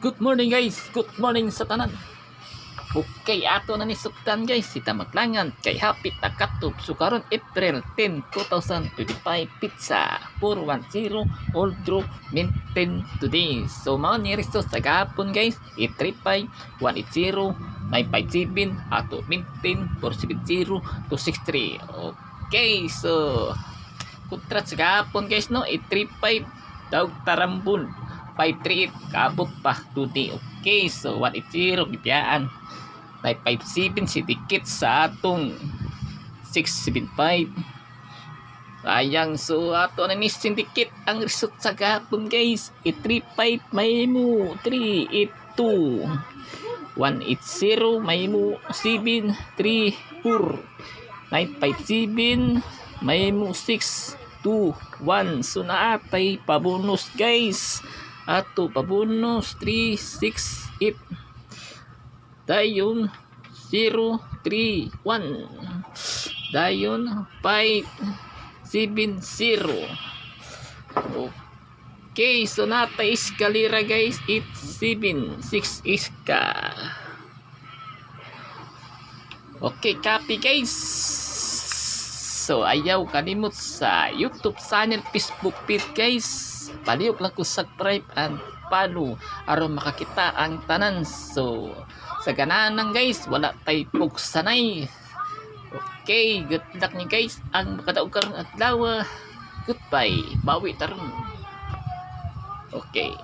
Good morning guys, good morning sa tanan. Okay, ato na ni suktan guys, sita maglangan kay hapit na katup. So karon April 10, 2025 pizza 410 old draw maintain today. So mao ni resto sa gapon guys, 835 180 957 ato maintain 470 263. Okay, so kontrat sa gapon guys no, 835 daw tarambon 538 kaabot pa today. Okay, so 180 gibiyaan 557 si dikit sa atong 675 sayang. So ato na ni syndicate ang result sa gapon guys, 835 may mo 382 180 may mo 734 957 may mo 621. So naatay pabonus guys, ato pabonus 368 dayon 031 dayon 570. Okay, so nata iskalira guys, 876 iska. Okay, copy guys. So ayaw kalimot sa YouTube channel, Facebook page guys, palihok lang ko subscribe and follow aron makakita ang tanan. So sa ganahan guys, wala tay pugsanay. Okay, good luck ni guys ang makadaog karong adlaw. Goodbye, bawi taron. Okay.